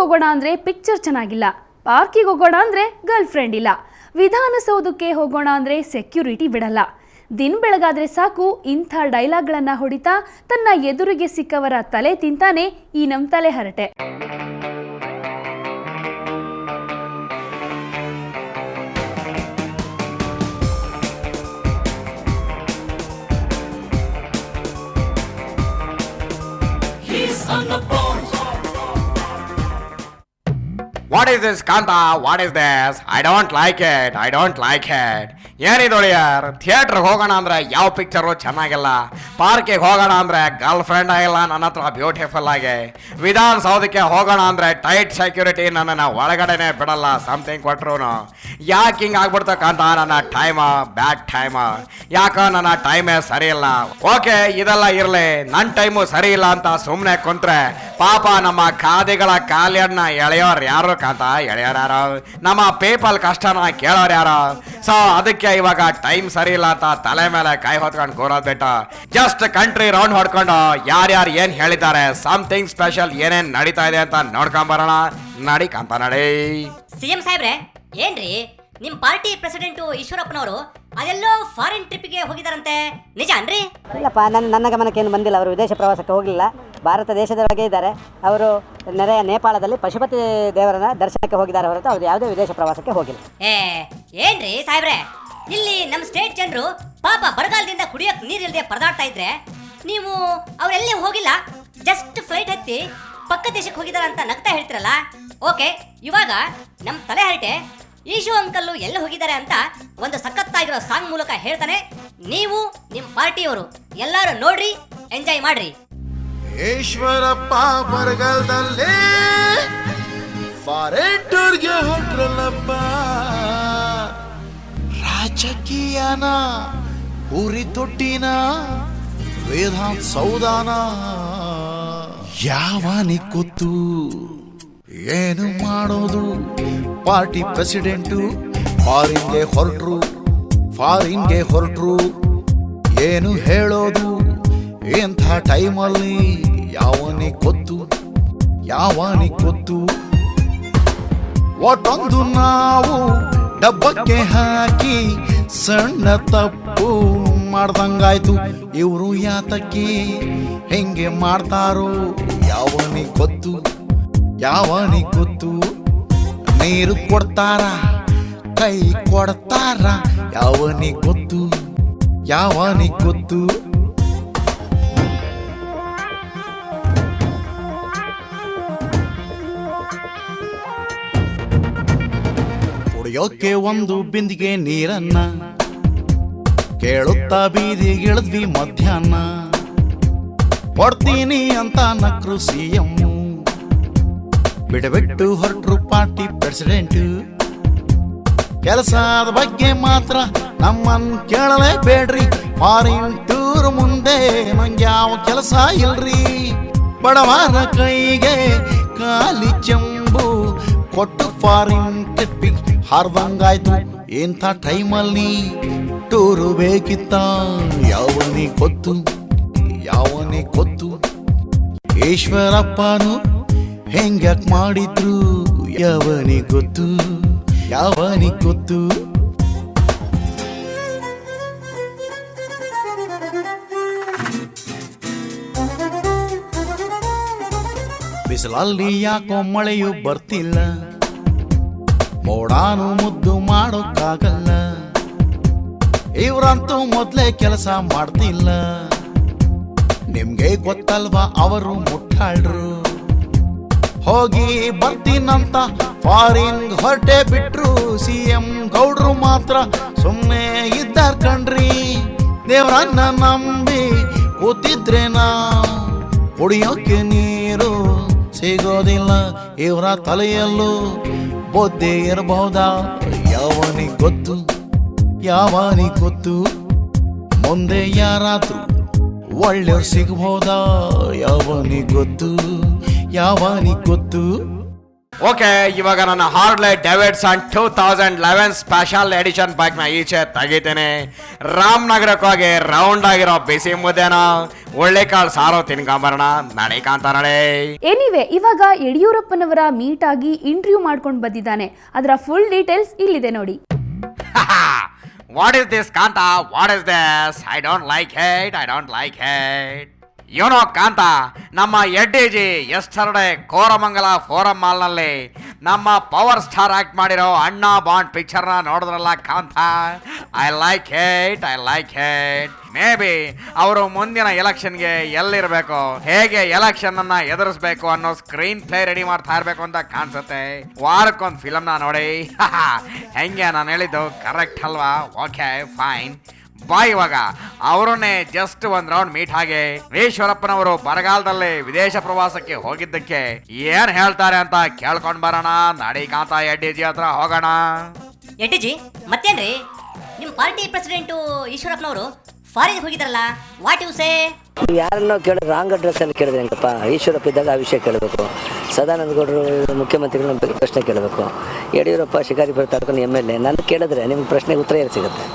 ಹೋಗೋಣ ಅಂದರೆ ಪಿಕ್ಚರ್ ಚೆನ್ನಾಗಿಲ್ಲ, ಪಾರ್ಕಿಗೆ ಹೋಗೋಣ ಅಂದರೆ ಗರ್ಲ್ ಫ್ರೆಂಡ್ ಇಲ್ಲ, ವಿಧಾನಸೌಧಕ್ಕೆ ಹೋಗೋಣ ಅಂದರೆ ಸೆಕ್ಯೂರಿಟಿ ಬಿಡಲ್ಲ. ದಿನ ಬೆಳಗಾದ್ರೆ ಸಾಕು ಇಂಥ ಡೈಲಾಗ್ಗಳನ್ನು ಹೊಡಿತಾ ತನ್ನ ಎದುರಿಗೆ ಸಿಕ್ಕವರ ತಲೆ ತಿಂತಾನೆ ಈ ನಮ್ಮ ತಲೆ ಹರಟೆ. What is this, Kanta? What is this? I don't like it. I don't like it. ಏನಿದು ಯಾರ್? ಥಿಯೇಟ್ರಿಗೆ ಹೋಗೋಣ ಅಂದ್ರೆ ಯಾವ ಪಿಕ್ಚರು ಚೆನ್ನಾಗಿಲ್ಲ, ಪಾರ್ಕಿಗೆ ಹೋಗೋಣ ಅಂದ್ರೆ ಗರ್ಲ್ ಫ್ರೆಂಡ್ ಆಗಿಲ್ಲ ನನ್ನ ಹತ್ರ ಬ್ಯೂಟಿಫುಲ್ ಆಗಿ, ವಿಧಾನಸೌಧಕ್ಕೆ ಹೋಗೋಣ ಅಂದ್ರೆ ಟೈಟ್ ಸೆಕ್ಯೂರಿಟಿ ನನ್ನನ್ನು ಒಳಗಡೆನೆ ಬಿಡಲ್ಲ ಸಮಥಿಂಗ್ ಕೊಟ್ರು. ಯಾಕೆ ಹಿಂಗೆ ಆಗ್ಬಿಡ್ತಕ್ಕಂತ ನನ್ನ ಟೈಮ ಬ್ಯಾಡ್ ಟೈಮ, ಯಾಕ ನನ್ನ ಟೈಮೇ ಸರಿ ಇಲ್ಲ. ಓಕೆ, ಇದೆಲ್ಲ ಇರಲಿ, ನನ್ನ ಟೈಮು ಸರಿ ಇಲ್ಲ ಅಂತ ಸುಮ್ಮನೆ ಕುಂತ್ರೆ ಪಾಪ ನಮ್ಮ ಖಾದಿಗಳ ಕಾಲಿಯನ್ನ ಎಳೆಯೋರು ಯಾರು ಕಾಂತ? ಎಳೆಯೋರು ಯಾರು? ನಮ್ಮ ಪೀಪಲ್ ಕಷ್ಟನ ಕೇಳೋರು ಯಾರು? ಸೊ ಅದಕ್ಕೆ ಇವಾಗ ಟೈಮ್ ಸರಿ ಇಲ್ಲ ಅಂತ ತಲೆ ಮೇಲೆ ಕೈ ಹೊತ್ಕೊಂಡು ಕೂರೋದ್ ಬಿಟ್ಟು ಜಸ್ಟ್ ಕಂಟ್ರಿ ರೌಂಡ್ ಹೊಡ್ಕೊಂಡು ಯಾರ್ಯಾರು ಏನ್ ಹೇಳಿದ್ದಾರೆ, ಸಮಥಿಂಗ್ ಸ್ಪೆಷಲ್ ಏನೇನ್ ನಡೀತಾ ಇದೆ ಅಂತ ನೋಡ್ಕೊಂಡ್ ಬರೋಣ. ನಡಿ ಕಾಂತ ನಡಿ. ಸಿಎಂ ಸಾಹೇಬ್ರೆ, ಏನ್ರಿ ನಿಮ್ ಪಾರ್ಟಿ ಪ್ರೆಸಿಡೆಂಟ್ ಈಶ್ವರಪ್ಪನವರು ಅದೆಲ್ಲೋ ಫಾರಿನ್ ಟ್ರಿಪ್ಗೆ ಹೋಗಿದಾರಂತೆ, ನಿಜ ಅನ್ರಿ? ಇಲ್ಲಪ್ಪ, ನನ್ನ ಗಮನಕ್ಕೆ ಏನು ಬಂದಿಲ್ಲ. ಅವರು ವಿದೇಶ ಪ್ರವಾಸಕ್ಕೆ ಹೋಗಲಿಲ್ಲ, ಭಾರತ ದೇಶದೊಳಗೆ ಇದ್ದಾರೆ. ಅವರು ನೆರೆಯ ನೇಪಾಳದಲ್ಲಿ ಪಶುಪತಿ ದೇವರನ್ನ ದರ್ಶನಕ್ಕೆ ಹೋಗಿದ್ದಾರೆ ಹೊರತು ಅವ್ರು ಯಾವುದೇ ವಿದೇಶ ಪ್ರವಾಸಕ್ಕೆ ಹೋಗಿಲ್ಲ. ಏನ್ರಿ ಸಾಹೇಬ್ರೆ, ಇಲ್ಲಿ ನಮ್ಮ ಸ್ಟೇಟ್ ಜನರು ಪಾಪ ಬರಗಾಲದಿಂದ ಕುಡಿಯೋಕ್ ನೀರಿಲ್ಲದೆ ಪರದಾಡ್ತಾ ಇದ್ರೆ ನೀವು ಅವರೆಲ್ಲಿ ಹೋಗಿಲ್ಲ, ಜಸ್ಟ್ ಫ್ಲೈಟ್ ಹತ್ತಿ ಪಕ್ಕ ದೇಶಕ್ಕೆ ಹೋಗಿದಾರ ಅಂತ ನಗ್ತಾ ಹೇಳ್ತಿರಲ್ಲ. ಓಕೆ, ಇವಾಗ ನಮ್ಮ ತಲೆ ಹರಟೆ ಈಶು ಅಂಕಲ್ಲು ಎಲ್ಲ ಹೋಗಿದ್ದಾರೆ ಅಂತ ಒಂದು ಸಖತ್ತಾಗಿರೋ ಸಾಂಗ್ ಮೂಲಕ ಹೇಳ್ತಾನೆ. ನೀವು ನಿಮ್ಮ ಪಾರ್ಟಿಯವರು ಎಲ್ಲರೂ ನೋಡ್ರಿ, ಎಂಜಾಯ್ ಮಾಡ್ರಿ. ಈಶ್ವರಪ್ಪ ಬರಗಾಲದಲ್ಲಿ ಫಾರಿನ್ ಟೂರ್ಗೆ ಹೊರಟ್ರಲ್ಲಪ್ಪ, ರಾಜಕೀಯನ ಉರಿ ತೊಟ್ಟಿನ ವಿಧಾನಸೌಧನ ಯಾವನಿ ಕೂತು ಏನು ಮಾಡೋದು? ಪಾರ್ಟಿ ಪ್ರೆಸಿಡೆಂಟು ಫಾರಿನ್ಗೆ ಹೊರಟ್ರು, ಏನು ಹೇಳೋದು? ಎಂಥ ಟೈಮಲ್ಲಿ ಯಾವನಿ ಗೊತ್ತು? ಒಟ್ಟೊಂದು ನಾವು ಡಬ್ಬಕ್ಕೆ ಹಾಕಿ ಸಣ್ಣ ತಪ್ಪು ಮಾಡ್ದಂಗಾಯ್ತು. ಇವರು ಯಾತಕ್ಕೆ ಹೆಂಗೆ ಮಾಡ್ತಾರೋ ಯಾವನಿ ಗೊತ್ತು? ನೀರು ಕೊಡ್ತಾರ, ಕೈ ಕೊಡ್ತಾರ, ಯಾವನಿ ಗೊತ್ತು? ಕುಡಿಯೋಕೆ ಒಂದು ಬಿಂದಿಗೆ ನೀರನ್ನ ಕೇಳುತ್ತಾ ಬೀದಿಗಿಳಿದ್ವಿ ಮಧ್ಯಾಹ್ನ. ಕೊಡ್ತೀನಿ ಅಂತ ನಕ್ರು ಸಿಎಂ, ಬಿಡಬಿಟ್ಟು ಹೊರಟ್ರು ಪಾರ್ಟಿ ಪ್ರೆಸಿಡೆಂಟ್. ಕೆಲಸದ ಬಗ್ಗೆ ಮಾತ್ರ ನಮ್ಮನ್ ಕೇಳಲೇಬೇಡ್ರಿ, ಫಾರಿನ್ ಟೂರ್ ಮುಂದೆ ನಂಗೆ ಯಾವ ಕೆಲಸ ಇಲ್ರಿ. ಬಡವರ ಕೈಗೆ ಖಾಲಿ ಚೆಂಬು ಕೊಟ್ಟು ಫಾರಿನ್ ಟ್ರಿಪ್ಪಿಗೆ ಹಾರ್ದಂಗಾಯ್ತು. ಇಂಥ ಟೈಮಲ್ಲಿ ಟೂರು ಬೇಕಿತ್ತ? ಯಾವನಿ ಗೊತ್ತು? ಈಶ್ವರಪ್ಪನು ಹೆಂಗ್ಯಾಕ್ ಮಾಡಿದ್ರು ಯಾವನಿ ಗೊತ್ತು? ಬಿಸಿಲಲ್ಲಿ ಯಾಕೋ ಮಳೆಯೂ ಬರ್ತಿಲ್ಲ, ಮೋಡಾನು ಮುದ್ದು ಮಾಡೋಕ್ಕಾಗಲ್ಲ. ಇವ್ರಂತೂ ಮೊದ್ಲೇ ಕೆಲಸ ಮಾಡ್ತಿಲ್ಲ, ನಿಮ್ಗೆ ಗೊತ್ತಲ್ವಾ ಅವರು ಮುಟ್ಟಾಳ್ರು. ಹೋಗಿ ಬರ್ತೀನಂತ ಫಾರಿನ್ ಹೊರಟೆ ಬಿಟ್ರು, ಸಿಎಂ ಗೌಡ್ರು ಮಾತ್ರ ಸುಮ್ಮನೆ ಇದ್ದಾರ ಕಣ್ರಿ. ದೇವ್ರನ್ನ ನಂಬಿ ಕೂತಿದ್ರೆ ನಾವು ಕುಡಿಯೋಕೆ ನೀರು ಸಿಗೋದಿಲ್ಲ. ಇವರ ತಲೆಯಲ್ಲೂ ಬೊದ್ದೆ ಇರಬಹುದಾ? ಯಾವನಿ ಗೊತ್ತು? ಮುಂದೆ ಯಾರಾದ್ರೂ ಒಳ್ಳೆಯವ್ರು ಸಿಗಬಹುದಾ? ಯಾವನಿ ಗೊತ್ತು? ಓಕೆ, ಇವಾಗ ನನ್ನ Harley Davidson 2011 special edition bike ನ ಈಚೆ ತೆಗಿತೇನೆ. ರಾಮನಗರಕ್ಕೆ ಹೋಗಿ ರೌಂಡ್ ಆಗಿರೋ ಬಿಸಿ ಮುದ್ದೆನೋ ಒಳ್ಳೆ ಕಾಳು ಸಾರೋ ತಿನ್ಕೊಂಬರೋಣ. ನಡಿ ಕಾಂತ ನಡೆ. ಎನಿವೆ, ಇವಾಗ ಯಡಿಯೂರಪ್ಪನವರ ಮೀಟ್ ಆಗಿ ಇಂಟರ್ವ್ಯೂ ಮಾಡ್ಕೊಂಡು ಬಂದಿದ್ದಾನೆ. ಅದರ ಫುಲ್ ಡೀಟೇಲ್ಸ್ ಇಲ್ಲಿದೆ ನೋಡಿ. What is this, Kanta? What is this? I don't like it. I don't like it. ಏನೋ ಕಾಂತ, ನಮ್ಮ ಎಡ್ಡಿಜಿ ಎಸ್ಟರ್ಡೇ ಕೋರಮಂಗಲ ಫೋರಂ ಮಾಲ್ನಲ್ಲಿ ನಮ್ಮ ಪವರ್ ಸ್ಟಾರ್ ಆಕ್ಟ್ ಮಾಡಿರೋ ಅಣ್ಣ ಬಾಂಡ್ ಪಿಕ್ಚರ್ನ ನೋಡಿದ್ರಲ್ಲ ಕಾಂತ. I like it. May be ಅವರು ಮುಂದಿನ ಎಲೆಕ್ಷನ್ಗೆ ಎಲ್ಲಿರಬೇಕು, ಹೇಗೆ ಎಲೆಕ್ಷನ್ ಅನ್ನ ಎದುರಿಸ್ಬೇಕು ಅನ್ನೋ ಸ್ಕ್ರೀನ್ ಪ್ಲೇ ರೆಡಿ ಮಾಡ್ತಾ ಇರ್ಬೇಕು ಅಂತ ಕಾಣಿಸುತ್ತೆ. ವಾರಕ್ಕೊಂದು ಫಿಲಮ್ನ ನೋಡಿ. ಹೆಂಗೆ ನಾನು ಹೇಳಿದ್ದು ಕರೆಕ್ಟ್ ಅಲ್ವಾ? Okay fine. ಬಾ, ಇವಾಗ ಅವರನ್ನೇ ಜಸ್ಟ್ ಒಂದ್ ರೌಂಡ್ ಮೀಟ್ ಹಾಗೆ ಈಶ್ವರಪ್ಪನವರು ಬರಗಾಲದಲ್ಲಿ ವಿದೇಶ ಪ್ರವಾಸಕ್ಕೆ ಹೋಗಿದ್ದಕ್ಕೆ ಏನ್ ಹೇಳ್ತಾರೆ ಅಂತ ಕೇಳ್ಕೊಂಡ್ ಬರೋಣ. ನಡಿ ಕಾಂತ, ಎಡ್ಡಿಜಿ ಹತ್ರ ಹೋಗೋಣ. ಎಡ್ಡಿಜಿ, ಮತ್ತೇನ್ರಿ ನಿಮ್ಮ ಪಾರ್ಟಿ ಪ್ರೆಸಿಡೆಂಟು ಈಶ್ವರಪ್ಪನವರು ಫಾರಿನ್ ಹೋಗಿದ್ರಲ್ಲ, ವಾಟ್ ಯು ಸೇ? ಯಾರನ್ನೋ ಕೇಳಿದ್ರೆ ರಾಂಗ್ ಅಡ್ರೆಸ್ ಅಲ್ಲಿ ಕೇಳಿದ್ರೆ ಹೆಂಗಪ್ಪ? ಈಶ್ವರಪ್ಪ ಇದ್ದಾಗ ಆ ವಿಷಯ ಕೇಳಬೇಕು. ಸದಾನಂದ ಗೌಡರು ಮುಖ್ಯಮಂತ್ರಿಗಳನ್ನ ಪ್ರಶ್ನೆ ಕೇಳಬೇಕು. ಯಡಿಯೂರಪ್ಪ ಶಿಕಾರಿಪುರ ತಾಲೂಕಿನ MLA ನಾನು ಕೇಳಿದ್ರೆ ನಿಮ್ಗೆ ಪ್ರಶ್ನೆಗೆ ಉತ್ತರ ಏನು ಸಿಗುತ್ತೆ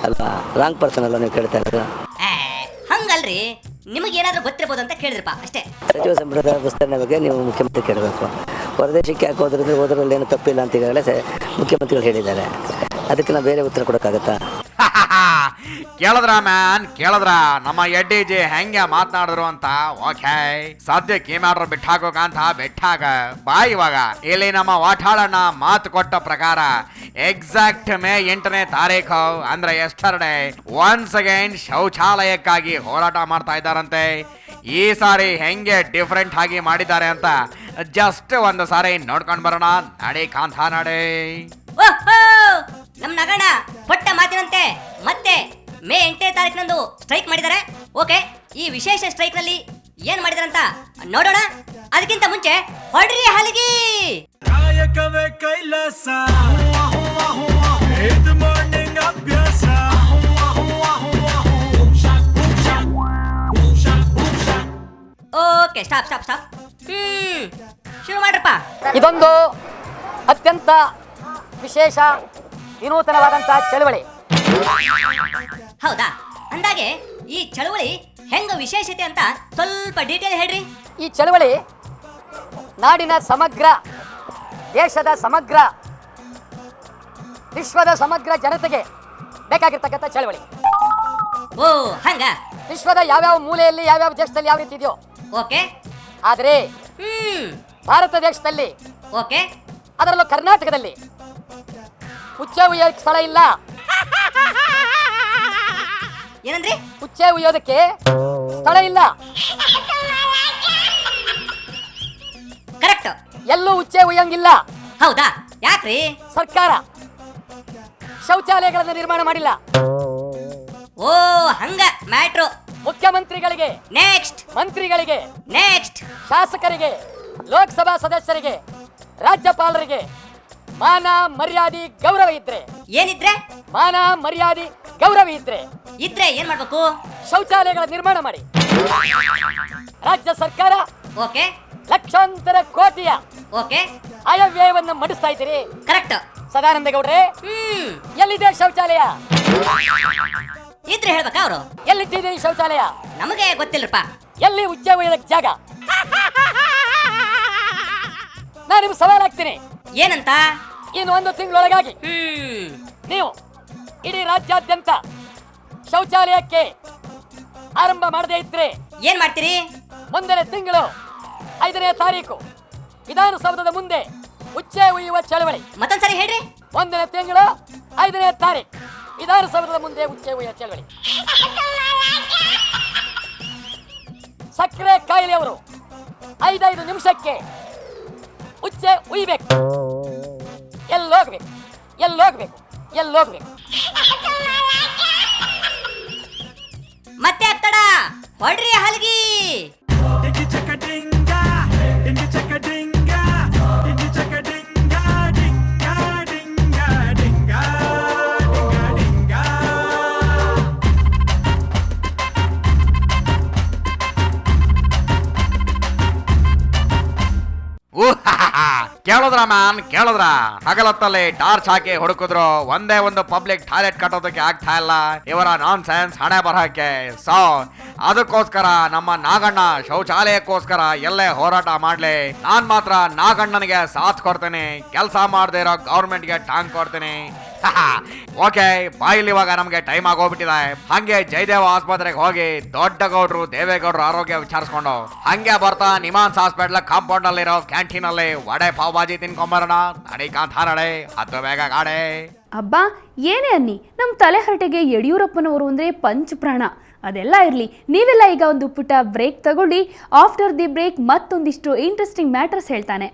ಅಲ್ವಾ? ರಾಂಗ್ ಪರ್ಸನ್ ಅಲ್ಲ ನೀವು ಕೇಳ್ತಾ ಇರೋದು. ಹಂಗಲ್ರಿ, ನಿಮಗೇನಾದ್ರೂ ಗೊತ್ತಿರ್ಬೋದು ಅಂತ ಕೇಳಿದ್ರಪ್ಪ ಅಷ್ಟೇ. ಸಚಿವ ಸಂಪುಟದ ವಿಸ್ತರಣೆ ಬಗ್ಗೆ ನೀವು ಮುಖ್ಯಮಂತ್ರಿ ಕೇಳಬೇಕು. ಹೊರದೇಶಕ್ಕೆ ಯಾಕೆ ಹೋದ್ರಲ್ಲಿ ಏನು ತಪ್ಪಿಲ್ಲ ಅಂತ ಈಗಾಗಲೇ ಮುಖ್ಯಮಂತ್ರಿಗಳು ಹೇಳಿದ್ದಾರೆ. ಅದಕ್ಕೆ ನಾವು ಬೇರೆ ಉತ್ತರ ಕೊಡೋಕ್ಕಾಗತ್ತಾ? ಕೇಳಿದ್ರ ಮ್ಯಾನ್, ಕೇಳಿದ್ರ ನಮ್ಮ ಎಡ್ಡಿಜಿ ಹೆಂಗೆ ಮಾತನಾಡಿದ್ರು ಅಂತ. ಓಕೆ, ಸದ್ಯಕ್ಕೆ ಏನಾದ್ರು ಬಿಟ್ಟಾಕೋ ಕಾಂತ, ಬಿಟ್ಟಾಕ. ಬಾ, ಇವಾಗ ಇಲ್ಲಿ ನಮ್ಮ ವಾಟಾಳಣ್ಣ ಮಾತು ಕೊಟ್ಟ ಪ್ರಕಾರ ಎಕ್ಸಾಕ್ಟ್ ಮೇ 8ನೇ ತಾರೀಕು ಅಂದ್ರೆ ಎಸ್ಟರ್ಡೇ ಒನ್ಸ್ ಅಗೈನ್ ಶೌಚಾಲಯಕ್ಕಾಗಿ ಹೋರಾಟ ಮಾಡ್ತಾ ಇದ್ದಾರಂತೆ. ಈ ಸಾರಿ ಹೆಂಗೆ ಡಿಫ್ರೆಂಟ್ ಆಗಿ ಮಾಡಿದ್ದಾರೆ ಅಂತ ಜಸ್ಟ್ ಒಂದು ಸಾರಿ ನೋಡ್ಕೊಂಡ್ ಬರೋಣ. ನಡಿ ಕಾಂತ ನಡಿ. ನಮ್ ನಗಣ ಪೊಟ್ಟ ಮಾತಿನಂತೆ ಮತ್ತೆ ಮೇ 8ನೇ ತಾರೀಕಿನಂದು ಸ್ಟ್ರೈಕ್ ಮಾಡಿದ್ದಾರೆ. ಓಕೆ, ಈ ವಿಶೇಷ ಸ್ಟ್ರೈಕ್ ನಲ್ಲಿ ಏನ್ ಮಾಡಿದಾರಂತ ನೋಡೋಣ. ಅದಕ್ಕಿಂತ ಮುಂಚೆ ಹೊಡ್ರಿ ಹಲಗಿ. ಕಾಯಕವೇ ಕೈಲಾಸ, ಇದು ಮಾರ್ನಿಂಗ್ ಅಭ್ಯಾಸ. Okay, stop. ಶುರು ಮಾಡ್ರಪ್ಪ. ಇದೊಂದು ಅತ್ಯಂತ ವಿಶೇಷ ವಿನೂತನವಾದಂತಹ ಚಳವಳಿ. ಹೌದಾ? ಅಂದಾಗೆ ಈ ಚಳವಳಿ ಹೆಂಗ ವಿಶೇಷತೆ ಅಂತ ಸ್ವಲ್ಪ ಡೀಟೇಲ್ ಹೇಳ್ರಿ. ಈ ಚಳವಳಿ ನಾಡಿನ ಸಮಗ್ರ, ದೇಶದ ಸಮಗ್ರ, ವಿಶ್ವದ ಸಮಗ್ರ ಜನತೆಗೆ ಬೇಕಾಗಿರ್ತಕ್ಕಂಥ ಚಳವಳಿ. ಓ ಹಂಗ? ವಿಶ್ವದ ಯಾವ್ಯಾವ ಮೂಲೆಯಲ್ಲಿ ಯಾವ್ಯಾವ ದೇಶದಲ್ಲಿ ಯಾವ ರೀತಿ ಇದೆಯೋ, ಓಕೆ. ಆದರೆ ಭಾರತ ದೇಶದಲ್ಲಿ, ಓಕೆ, ಅದರಲ್ಲೂ ಕರ್ನಾಟಕದಲ್ಲಿ ಉಚ್ಚೆ ಉಯ್ಯೋದಕ್ಕೆ ಸ್ಥಳ ಇಲ್ಲ. ಏನಂದ್ರಿ? ಉಚ್ಚೆ ಉಯ್ಯೋದಕ್ಕೆ ಸ್ಥಳ ಇಲ್ಲ. ಕರೆಕ್ಟ್. ಎಲ್ಲೂ ಉಚ್ಚೆ ಉಯ್ಯಂಗಿಲ್ಲ. ಹೌದಾ? ಯಾಕ್ರಿ? ಸರ್ಕಾರ ಶೌಚಾಲಯಗಳನ್ನು ನಿರ್ಮಾಣ ಮಾಡಿಲ್ಲ. ಓ ಹಂಗ ಮ್ಯಾಟ್ರು. ಮುಖ್ಯಮಂತ್ರಿಗಳಿಗೆ, ನೆಕ್ಸ್ಟ್ ಮಂತ್ರಿಗಳಿಗೆ, ನೆಕ್ಸ್ಟ್ ಶಾಸಕರಿಗೆ, ಲೋಕಸಭಾ ಸದಸ್ಯರಿಗೆ, ರಾಜ್ಯಪಾಲರಿಗೆ ಮಾನ ಮರ್ಯಾದೆ ಗೌರವ ಇದ್ರೆ, ಏನಿದ್ರೆ? ಮಾನ ಮರ್ಯಾದೆ ಗೌರವ ಇದ್ರೆ ಏನ್ ಮಾಡ್ಬೇಕು? ಶೌಚಾಲಯಗಳ ನಿರ್ಮಾಣ ಮಾಡಿ. ರಾಜ್ಯ ಸರ್ಕಾರ ಓಕೆ, ಲಕ್ಷಾಂತರ ಕೋಟಿಯ ಓಕೆ, ಆಯವ್ಯಯವನ್ನು ಮಡಿಸ್ತಾ ಇದ್ದೀರಿ. ಕರೆಕ್ಟ್. ಸದಾನಂದ ಗೌಡ್ರೆ, ಎಲ್ಲಿದೆ ಶೌಚಾಲಯ? ಇದ್ರೆ ಹೇಳ್ಬೇಕಾ ಅವರು? ಎಲ್ಲಿಟ್ಟಿದೆ ಈ ಶೌಚಾಲಯ? ನಮಗೆ ಗೊತ್ತಿಲ್ಲಪ್ಪ. ಎಲ್ಲಿ ಉಚ್ಚೆ ಉಯ್ಯೋದಕ್ಕೆ ಜಾಗ? ನಾನು ನಿಮ್ಗೆ ಸವಾಲ್ ಹಾಕ್ತೀನಿ. ಏನಂತ? ಇನ್ನು 1 ತಿಂಗಳೊಳಗಾಗಿ ನೀವು ಇಡೀ ರಾಜ್ಯಾದ್ಯಂತ ಶೌಚಾಲಯಕ್ಕೆ ಆರಂಭ ಮಾಡದೇ ಇದ್ರೆ ಏನ್ ಮಾಡ್ತೀರಿ? ಮುಂದಿನ ತಿಂಗಳು 5ನೇ ತಾರೀಕು ವಿಧಾನಸೌಧದ ಮುಂದೆ ಉಚ್ಚೆ ಉಯ್ಯುವ ಚಳವಳಿ. ಮತ್ತೊಂದ್ಸರಿ ಹೇಳ್ರಿ. ಮುಂದಿನ ತಿಂಗಳು 5ನೇ ತಾರೀಕು ವಿಧಾನಸೌಧದ ಮುಂದೆ ಉಚ್ಚೆ ಉಯ್ಯುವ ಚಳವಳಿ. ಸಕ್ಕರೆ ಕಾಯಿಲೆಯವರು 5 ನಿಮಿಷಕ್ಕೆ ಉಚ್ಚೆ ಉಯ್ಬೇಕು. ಎಲ್ಲೋಗ್ಬೇಕು. ಮತ್ತೆ ಅತ್ತಡ ಹೊಡ್ರಿ ಹಲಗಿ. Dinghy ಚಕ ಡಿಂಗ, dinghy ಚಕ ಡಿಂಗ, dinghy ಚಕ ಡಿಂಗ, ಡಿಂಗ ಡಿಂಗ ಡಿಂಗ ಡಿಂಗ ಡಿಂಗ. ಕೇಳಿದ್ರ ಮ್ಯಾನ್ ಕೇಳಿದ್ರ ಹಗಲತ್ತಲ್ಲಿ ಟಾರ್ಚ್ ಹಾಕಿ ಹುಡುಕಿದ್ರು ಒಂದೇ ಒಂದು ಪಬ್ಲಿಕ್ ಟಾಯ್ಲೆಟ್ ಕಟ್ಟೋದಕ್ಕೆ ಆಗ್ತಾ ಇಲ್ಲ ಇವರ ನಾನ್ ಸೆನ್ಸ್ ಹಣೆ ಬರಹಕ್ಕೆ. ಸೊ ಅದಕ್ಕೋಸ್ಕರ ನಮ್ಮ ನಾಗಣ್ಣ ಶೌಚಾಲಯಕ್ಕೋಸ್ಕರ ಎಲ್ಲೇ ಹೋರಾಟ ಮಾಡ್ಲಿ, ನಾನ್ ಮಾತ್ರ ನಾಗಣ್ಣನಿಗೆ ಸಾಥ್ ಕೊಡ್ತೇನೆ. ಕೆಲಸ ಮಾಡದೇ ಇರೋ ಗೌರ್ಮೆಂಟ್ಗೆ ಟಾಂಗ್ ಕೊಡ್ತೀನಿ. ಓಕೆ ಬಾಯಿಲ್, ಇವಾಗ ನಮ್ಗೆ ಟೈಮ್ ಆಗೋಗ್ಬಿಟ್ಟಿದೆ. ಹಂಗೆ ಜಯದೇವ ಆಸ್ಪತ್ರೆಗೆ ಹೋಗಿ ದೊಡ್ಡ ಗೌಡ್ರು ದೇವೇಗೌಡರು ಆರೋಗ್ಯ ವಿಚಾರಿಸ್ಕೊಂಡು ಹಂಗೆ ಬರ್ತಾ ನಿಮಾನ್ಸ್ ಹಾಸ್ಪಿಟಲ್ ಕಾಂಪೌಂಡ್ ಅಲ್ಲಿರೋ ಕ್ಯಾಂಟೀನ್ ಅಲ್ಲಿ ವಡೆ ಪಾವ್ ಭಾಜಿ ತಿನ್ಕೊಂಬರೋಣ. ನಡಿಕಾಂತ ನಡೆ, ಹತ್ತು ಬೇಗ ಗಾಡೆ. ಅಬ್ಬಾ ಏನೇ ಅನ್ನಿ, ನಮ್ಮ ತಲೆಹರಟೆಗೆ ಯಡಿಯೂರಪ್ಪನವರು ಅಂದರೆ ಪಂಚಪ್ರಾಣ. ಅದೆಲ್ಲ ಇರಲಿ, ನೀವೆಲ್ಲ ಈಗ ಒಂದು ಪುಟ್ಟ ಬ್ರೇಕ್ ತಗೊಳ್ಳಿ. ಆಫ್ಟರ್ ದಿ ಬ್ರೇಕ್ ಮತ್ತೊಂದಿಷ್ಟು ಇಂಟ್ರೆಸ್ಟಿಂಗ್ ಮ್ಯಾಟರ್ಸ್ ಹೇಳ್ತಾನೆ.